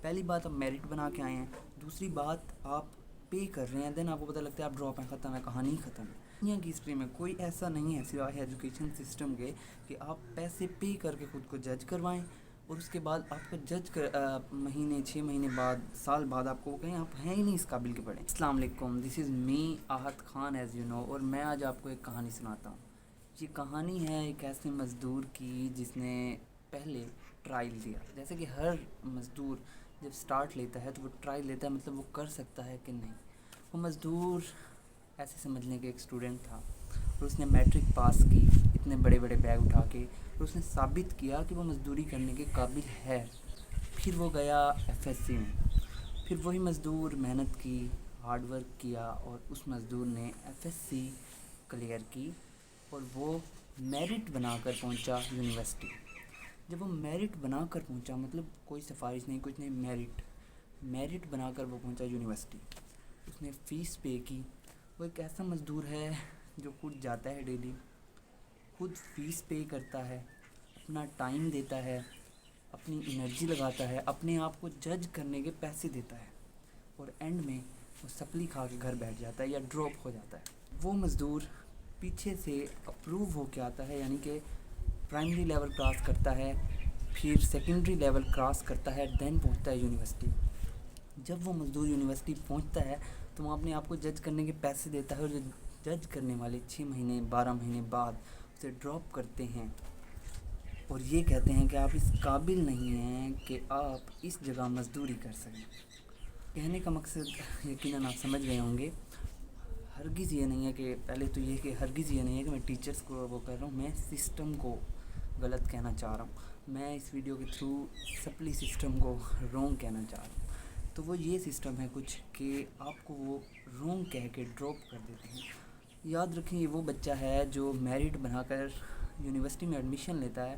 پہلی بات آپ میرٹ بنا کے آئے ہیں، دوسری بات آپ پے کر رہے ہیں، دین آپ کو پتہ لگتا ہے آپ ڈراپ ہیں، ختم ہے، کہانی ختم ہے۔ دنیا کی ہسٹری میں کوئی ایسا نہیں ہے سوائے ایجوکیشن سسٹم کے کہ آپ پیسے پے کر کے خود کو جج کروائیں اور اس کے بعد آپ کو جج کر مہینے 6 مہینے بعد سال بعد آپ کو وہ کہیں آپ ہیں ہی نہیں اس قابل کے پڑھیں۔ السلام علیکم، دس از می آہت خان ایز یو نو، اور میں آج آپ کو ایک کہانی سناتا ہوں۔ یہ کہانی ہے ایک ایسے مزدور کی جس نے پہلے ٹرائل دیا۔ جیسے کہ ہر مزدور جب سٹارٹ لیتا ہے تو وہ ٹرائل لیتا ہے، مطلب وہ کر سکتا ہے کہ نہیں۔ وہ مزدور ایسے سمجھ لیں کہ ایک اسٹوڈنٹ تھا اور اس نے میٹرک پاس کی اتنے بڑے بڑے بیگ اٹھا کے، اور اس نے ثابت کیا کہ وہ مزدوری کرنے کے قابل ہے۔ پھر وہ گیا ایف ایس سی میں، پھر وہی مزدور محنت کی، ہارڈ ورک کیا، اور اس مزدور نے ایف ایس سی کلیئر کی اور وہ میرٹ بنا کر پہنچا یونیورسٹی۔ جب وہ میرٹ بنا کر پہنچا، مطلب کوئی سفارش نہیں، کچھ نہیں، میرٹ بنا کر وہ پہنچا یونیورسٹی۔ اس نے فیس پے کی۔ وہ ایک ایسا مزدور ہے جو خود جاتا ہے ڈیلی، خود فیس پے کرتا ہے، اپنا ٹائم دیتا ہے، اپنی انرجی لگاتا ہے، اپنے آپ کو جج کرنے کے پیسے دیتا ہے، اور اینڈ میں وہ سپلی کھا کے گھر بیٹھ جاتا ہے یا ڈراپ ہو جاتا ہے۔ وہ مزدور پیچھے سے اپروو ہو کے آتا ہے، یعنی کہ پرائمری لیول کراس کرتا ہے، پھر سیکنڈری لیول کراس کرتا ہے، دین پہنچتا ہے یونیورسٹی۔ جب وہ مزدور یونیورسٹی پہنچتا ہے تو وہ اپنے آپ کو جج کرنے کے پیسے دیتا ہے، اور جو جج کرنے والے 6 مہینے 12 مہینے بعد اسے ڈراپ کرتے ہیں اور یہ کہتے ہیں کہ آپ اس قابل نہیں ہیں کہ آپ اس جگہ مزدوری کر سکیں۔ کہنے کا مقصد یقیناً آپ سمجھ گئے ہوں گے۔ ہرگز یہ نہیں ہے کہ پہلے تو یہ کہ ہرگز یہ نہیں ہے کہ میں ٹیچرز کو وہ کر رہا ہوں، میں سسٹم کو غلط کہنا چاہ رہا ہوں۔ میں اس ویڈیو کے تھرو سپلی سسٹم کو رونگ کہنا چاہ رہا ہوں۔ تو وہ یہ سسٹم ہے کچھ کہ آپ کو وہ رونگ کہہ کے ڈراپ کر دیتے ہیں۔ یاد رکھیں، یہ وہ بچہ ہے جو میرٹ بنا کر یونیورسٹی میں ایڈمیشن لیتا ہے،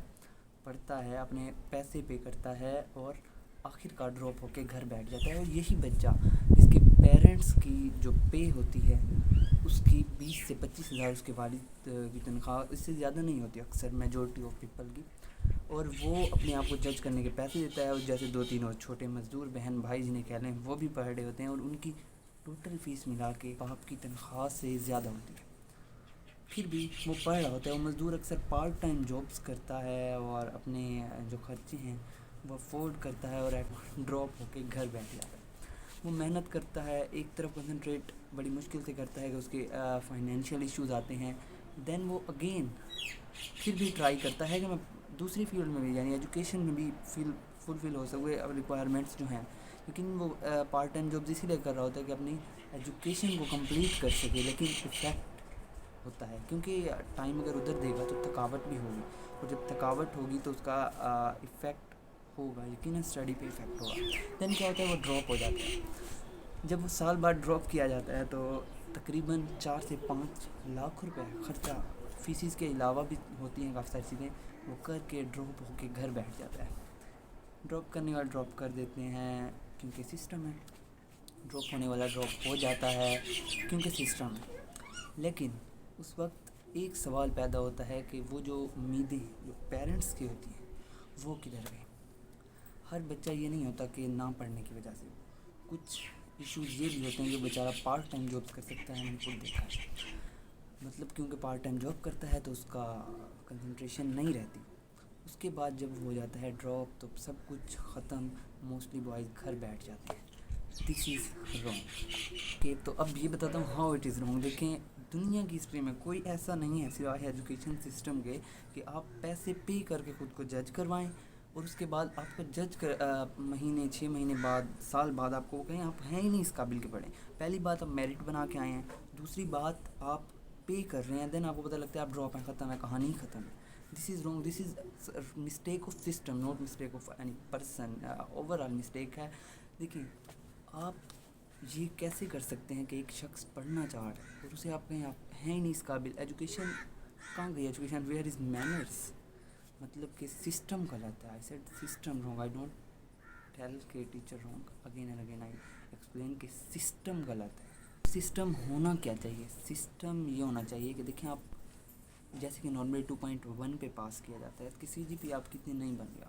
پڑھتا ہے، اپنے پیسے پے کرتا ہے، اور آخر کار ڈراپ ہو کے گھر بیٹھ جاتا ہے۔ اور یہی بچہ جس کے پیرنٹس کی جو پے ہوتی ہے اس کی 20 سے 25 ہزار اس کے والد کی تنخواہ، اس سے زیادہ نہیں ہوتی اکثر میجورٹی آف پیپل کی، اور وہ اپنے آپ کو جج کرنے کے پیسے دیتا ہے۔ اور جیسے 2-3 اور چھوٹے مزدور بہن بھائی جنہیں کہہ لیں وہ بھی پڑھ رہے ہوتے ہیں، اور ان کی ٹوٹل فیس ملا کے باپ کی تنخواہ سے زیادہ ہوتی ہے، پھر بھی وہ پڑھ رہا ہوتا ہے۔ وہ مزدور اکثر پارٹ ٹائم جابس کرتا ہے اور اپنے جو خرچے ہیں وہ افورڈ کرتا ہے، اور ڈراپ ہو کے گھر بیٹھ جاتا ہے۔ وہ محنت کرتا ہے، ایک طرف کنسنٹریٹ بڑی مشکل سے کرتا ہے کہ اس کے فائنینشیل ایشوز آتے ہیں، دین وہ اگین پھر بھی ٹرائی کرتا ہے کہ میں دوسری فیلڈ میں بھی، یعنی ایجوکیشن میں بھی فلفل ہو سکے ریکوائرمنٹس جو ہیں، لیکن وہ پارٹ ٹائم جابز اسی لیے کر رہا ہوتا ہے کہ اپنی ایجوکیشن کو کمپلیٹ کر سکے، لیکن افیکٹ ہوتا ہے کیونکہ ٹائم اگر ادھر دے گا تو تھکاوٹ بھی ہوگی، اور جب تھکاوٹ ہوگی تو اس کا افیکٹ ہوگا، یقیناً اسٹڈی پہ افیکٹ ہوگا۔ دین کیا ہوتا ہے، وہ ڈراپ ہو جاتا ہے۔ جب وہ سال بعد ڈراپ کیا جاتا ہے تو تقریباً 4 سے 5 لاکھ روپے خرچہ، فیسز کے علاوہ بھی ہوتی ہیں کافی ساری چیزیں، وہ کر کے ڈراپ ہو کے گھر بیٹھ جاتا ہے۔ ڈراپ کرنے والا ڈراپ کر دیتے ہیں کیونکہ سسٹم ہے، ڈراپ ہونے والا ڈراپ ہو جاتا ہے کیونکہ سسٹم ہے۔ لیکن اس وقت ایک سوال پیدا ہوتا ہے کہ وہ جو امیدیں جو پیرنٹس کی ہوتی ہیں وہ کدھر گئیں۔ ہر بچہ یہ نہیں ہوتا کہ نہ پڑھنے کی وجہ سے، کچھ ایشوز یہ بھی ہوتے ہیں جو بیچارہ پارٹ ٹائم جاب کر سکتا ہے، میں نے خود دیکھا ہے، مطلب کیونکہ پارٹ ٹائم جاب کرتا ہے تو اس کا کنسنٹریشن نہیں رہتی۔ اس کے بعد جب ہو جاتا ہے ڈراپ تو سب کچھ ختم، موسٹلی بوائز گھر بیٹھ جاتے ہیں۔ دس از رانگ۔ کہ تو اب یہ بتاتا ہوں ہاؤ اٹ از رانگ۔ دیکھیں، دنیا کی ہسٹری میں کوئی ایسا نہیں ہے سوائے ایجوکیشن سسٹم کے کہ آپ پیسے پے کر کے خود کو جج کروائیں، اور اس کے بعد آپ کو جج مہینے 6 مہینے بعد سال بعد آپ کو وہ کہیں آپ ہیں ہی نہیں اس قابل کے پڑھیں۔ پہلی بات آپ میرٹ بنا کے آئے ہیں، دوسری بات آپ پے کر رہے ہیں، دین آپ کو پتہ لگتا ہے آپ ڈراپ ہیں، ختم ہے، کہانی ختم ہے۔ This is wrong, this is mistake of system, not mistake of any person, overall mistake ہے۔ دیکھیں، آپ یہ کیسے کر سکتے ہیں کہ ایک شخص پڑھنا چاہ رہا ہے اور اسے آپ کہیں آپ ہیں ہی نہیں اس قابل۔ ایجوکیشن کہاں گئی؟ ایجوکیشن ویئر از مینرس، مطلب کہ سسٹم غلط ہے۔ I said system wrong, I don't tell کہ teacher wrong, again and again I explain کہ سسٹم غلط ہے۔ سسٹم ہونا کیا چاہیے؟ سسٹم یہ ہونا چاہیے کہ دیکھیں، آپ جیسے کہ نارملی 2.1 پہ پاس کیا جاتا ہے، اس کی سی جی پی آپ کتنی نہیں بن گیا،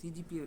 CGPA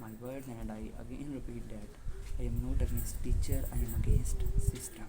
my words, and I again repeat that I am not against teacher, I am against system.